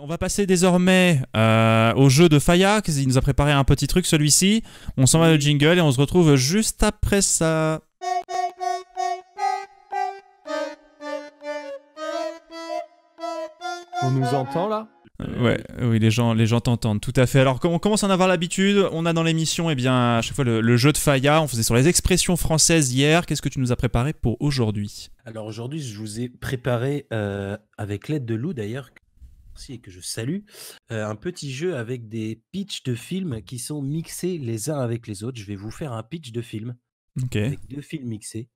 On va passer désormais au jeu de Faya. Il nous a préparé un petit truc, celui-ci. On s'en va le jingle et on se retrouve juste après ça. On nous entend là? Ouais, oui, les gens t'entendent, tout à fait. Alors, on commence à en avoir l'habitude. On a dans l'émission, eh bien, à chaque fois le jeu de Faya. On faisait sur les expressions françaises hier. Qu'est-ce que tu nous as préparé pour aujourd'hui? Alors aujourd'hui, je vous ai préparé, avec l'aide de Lou d'ailleurs, et que je salue, un petit jeu avec des pitchs de films qui sont mixés les uns avec les autres. Je vais vous faire un pitch de film Ok. avec 2 films mixés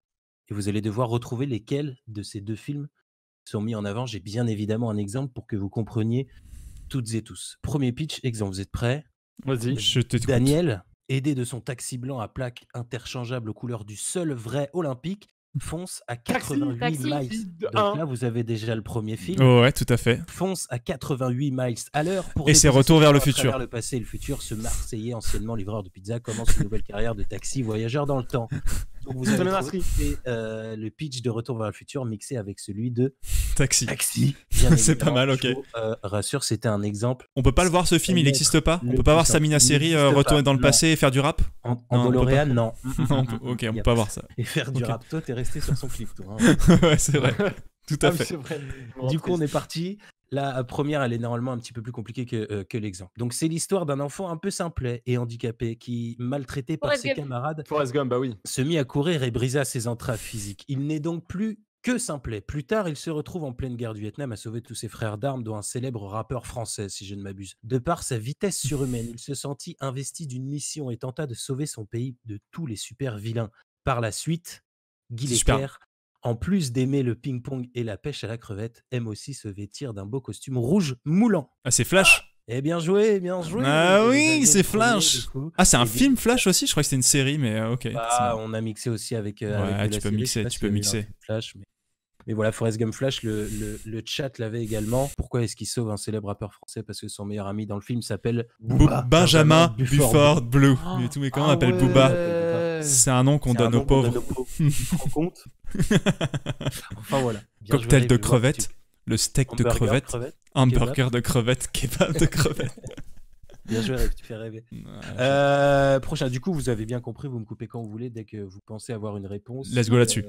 et vous allez devoir retrouver lesquels de ces 2 films sont mis en avant. J'ai bien évidemment un exemple pour que vous compreniez toutes et tous. Premier pitch, exemple, vous êtes prêts? Vas-y. Je t'écoute. Daniel, aidé de son taxi blanc à plaque interchangeable aux couleurs du seul vrai olympique, fonce à 88 Taxi. miles. Donc là, vous avez déjà le premier film. Oh, ouais, tout à fait. Fonce à 88 miles à l'heure pour Et c'est déposer retour son vers corps le à futur. travers le passé et le futur. Ce Marseillais, anciennement livreur de pizza, commence une nouvelle carrière de taxi voyageur dans le temps. Donc vous avez trouvé, le pitch de Retour vers le futur mixé avec celui de Taxi. Taxi. C'est pas mal, ok. Je vous rassure, c'était un exemple. On peut pas le voir, ce film, il n'existe pas. On Le peut pas voir plus Samina simple. Seri Il n'existe retourner pas, dans le non. passé et faire du rap. En Non, on peut DeLorean, pas. non. Non, ok, on peut pas voir ça. Et faire du Ok. rap, toi, t'es resté sur son clip, toi. Hein. Ouais, c'est vrai. Tout à fait. C'est vrai. Du coup, on est parti. La première, elle est normalement un petit peu plus compliquée que l'exemple. Donc, c'est l'histoire d'un enfant un peu simplet et handicapé qui, maltraité par Forrest ses Gump. camarades, Forrest Gump, bah oui. se mit à courir et brisa ses entraves physiques. Il n'est donc plus que simplet. Plus tard, il se retrouve en pleine guerre du Vietnam à sauver tous ses frères d'armes, dont un célèbre rappeur français, si je ne m'abuse. De par sa vitesse surhumaine, il se sentit investi d'une mission et tenta de sauver son pays de tous les super vilains. Par la suite, Guy C'est super. Leclerc, en plus d'aimer le ping-pong et la pêche à la crevette, aime aussi se vêtir d'un beau costume rouge moulant. Ah, c'est Flash. Eh bien joué, bien joué. Ah Vous oui, aviez c'est le premier, Flash. du coup. Ah, c'est un Et film Flash aussi? Je crois que c'était une série, mais ok. Bah, on a mixé aussi avec, avec de tu la peux série. mixer, Je sais pas tu s'il peux y a eu un mixer. film Flash, mais voilà, Forrest Gump Flash, le chat l'avait également. Pourquoi est-ce qu'il sauve un célèbre rappeur français? Parce que son meilleur ami dans le film s'appelle Benjamin Buford Blue. Oh. Mais tous mes copains m'appellent Booba. C'est un nom qu'on C'est un donne aux nom qu'on pauvres. donne aux pauvres. Tu te rends compte? Enfin voilà. Bien Cocktail joué, de je vais voir crevettes, que le steak tu- de Hamburger, crevettes, crevette, hamburger de crevettes, kebab de crevettes. Bien joué, Rêve, tu fais rêver. Prochain, du coup, vous avez bien compris, vous me coupez quand vous voulez, dès que vous pensez avoir une réponse. Let's go là-dessus.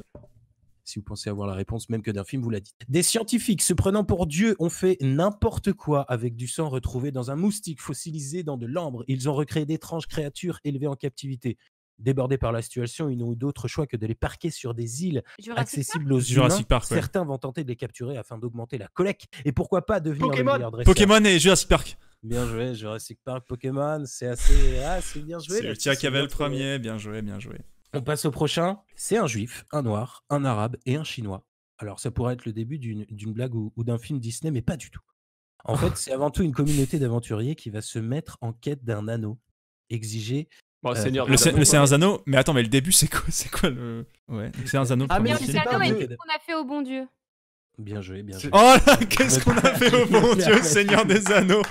Si vous pensez avoir la réponse, même que d'un film, vous la dites. Des scientifiques se prenant pour Dieu ont fait n'importe quoi avec du sang retrouvé dans un moustique fossilisé dans de l'ambre. Ils ont recréé d'étranges créatures élevées en captivité. Débordés par la situation, ils n'ont eu d'autre choix que de les parquer sur des îles Jurassic accessibles aux Jurassic humains. Park, ouais. Certains vont tenter de les capturer afin d'augmenter la collecte. Et pourquoi pas devenir Pokémon. le meilleur dresseur. Pokémon et Jurassic Park. Bien joué, Jurassic Park, Pokémon, c'est assez... Ah, c'est bien joué. C'est là, le tir qui avait le bien trouvé. premier. Bien joué, bien joué. On passe au prochain. C'est un juif, un noir, un arabe et un chinois. Alors, ça pourrait être le début d'une blague ou d'un film Disney, mais pas du tout. En fait, c'est avant tout une communauté d'aventuriers qui va se mettre en quête d'un anneau exigé. Bon, Seigneur Le des Anneaux, Seigneur des Anneaux. Mais attends, mais le début, c'est quoi le. Ouais, le Seigneur des Anneaux. le Ah, mais premier c'est film. pas Anneau et Dieu. tout ce qu'on a fait au bon Dieu. Bien joué, bien joué. Oh là, qu'est-ce qu'on a fait au bon Dieu, Seigneur des Anneaux.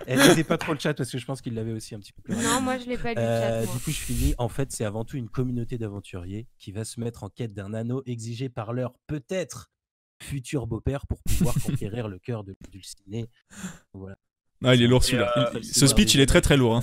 Elle n'était pas trop le chat parce que je pense qu'il l'avait aussi un petit peu plus. Non, moi je l'ai pas lu. Chat, moi. Du coup, je finis. En fait, c'est avant tout une communauté d'aventuriers qui va se mettre en quête d'un anneau exigé par leur peut-être futur beau-père pour pouvoir conquérir le cœur de Dulcinée. Voilà. Ah, il est lourd celui-là. Ce speech, il est très très lourd. Hein.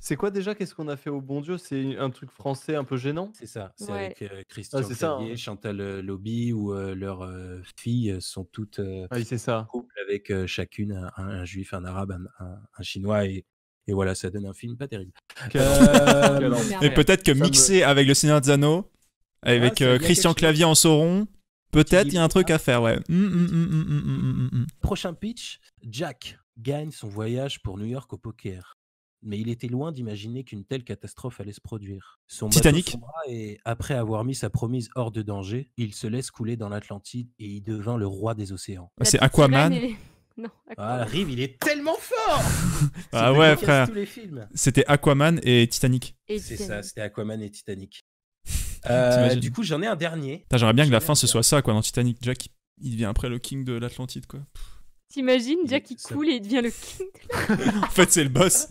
C'est quoi déjà? Qu'est-ce qu'on a fait au bon Dieu? C'est un truc français un peu gênant? C'est ça. C'est Ouais. avec Christian c'est ça, Clavier, hein. Chantal Lobby, où leurs filles sont toutes Oui, c'est ça. en couple avec chacune un juif, un arabe, un chinois. Et voilà, ça donne un film pas terrible. Quel Euh, enfer. Et peut-être que Ça me- mixé avec le Seigneur des Anneaux, avec ça, il y a Christian quelque Clavier en Sauron, peut-être il y a un truc équilibre. à faire, ouais. Prochain pitch, Jack gagne son voyage pour New York au poker. Mais il était loin d'imaginer qu'une telle catastrophe allait se produire. Son bateau Titanic. sombra et après avoir mis sa promise hors de danger, il se laisse couler dans l'Atlantide et y devint le roi des océans. La C'est petite Aquaman. sirène et- Non, Ah, Aquaman. Rive, il est tellement fort. Ah C'est ouais, lui qui casse frère. tous les films. C'était Aquaman et Titanic. Et C'est Titanic. ça, c'était Aquaman et Titanic. T'imagines. Du coup, j'en ai un dernier. Putain, j'aimerais bien que la J'en ai fin un ce soit ça, quoi. Dans Titanic, Jack, il devient après le king de l'Atlantide, quoi. T'imagines, Jack il Ça- coule et il devient le king. En fait, c'est le boss.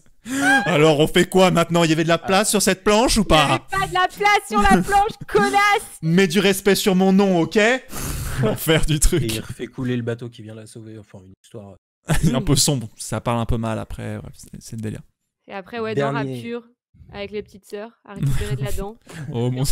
Alors, on fait quoi maintenant? Il y avait de la place sur cette planche ou Il y avait pas? pas de la place sur la planche, connasse. Mets du respect sur mon nom, ok? L'enfer du Et truc. il refait couler le bateau qui vient la sauver. Enfin, une histoire Il est un peu sombre, ça parle un peu mal après, ouais, c'est le délire. Et après, ouais, dans Dernier- Rapture, avec les petites sœurs, à récupérer de la dent. Oh mon...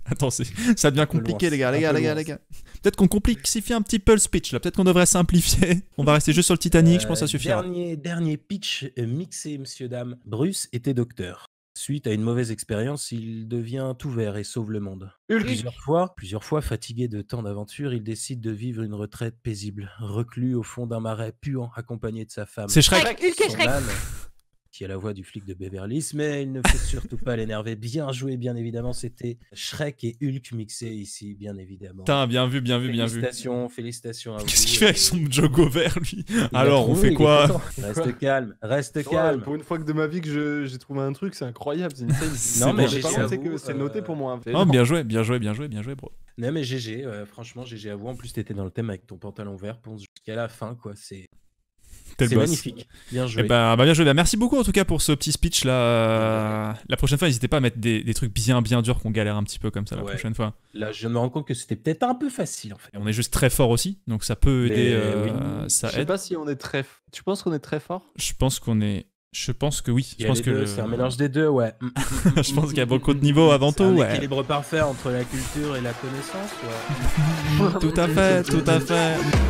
Attends, ça devient compliqué, loin, les gars, un les gars, peu les gars, loin, les gars. Peut-être qu'on complexifie un petit peu le speech, là. Peut-être qu'on devrait simplifier. On va rester juste sur le Titanic, je pense que ça suffira. Dernier pitch mixé, messieurs, dames. Bruce était docteur. Suite à une mauvaise expérience, il devient tout vert et sauve le monde. Hulk. Plusieurs fois fatigué de tant d'aventures, il décide de vivre une retraite paisible, reclus au fond d'un marais puant, accompagné de sa femme. C'est Shrek. Hulk et Son Shrek. âme, qui a la voix du flic de Beverly Hills, mais il ne faut surtout pas l'énerver. Bien joué, bien évidemment, c'était Shrek et Hulk mixés ici, bien évidemment. Putain, bien vu, bien vu, bien vu. Félicitations à vous. Qu'est-ce qu'il fait avec son jogo vert, lui? Il a Alors, on trouvé, fait il est quoi? content. Reste calme, reste Ouais, calme. pour une fois que de ma vie que j'ai trouvé un truc, c'est incroyable. C'est insane. Non, mais Par GG contre, à c'est que vous, c'est noté pour moi. Oh, bien joué, bien joué, bien joué, bien joué, bro. Non mais GG, franchement GG à vous. En plus t'étais dans le thème avec ton pantalon vert, pense jusqu'à la fin quoi. C'est Tel boss. magnifique. Bien joué. Eh ben, bien joué. Bah, merci beaucoup en tout cas pour ce petit speech là. La prochaine fois, n'hésitez pas à mettre des trucs bien durs qu'on galère un petit peu comme ça la Ouais. prochaine fois. Là je me rends compte que c'était peut-être un peu facile en fait. Et on est juste très fort aussi, donc ça peut Mais aider. oui. Ça Je sais aide. pas si on est très. Tu penses qu'on est très fort? Je pense que oui. Il y Je a pense les que deux, c'est un mélange des deux, ouais. je pense qu'il y a beaucoup de niveaux avant C'est tout, un ouais. équilibre parfait entre la culture et la connaissance, ouais. Tout à fait, tout à fait.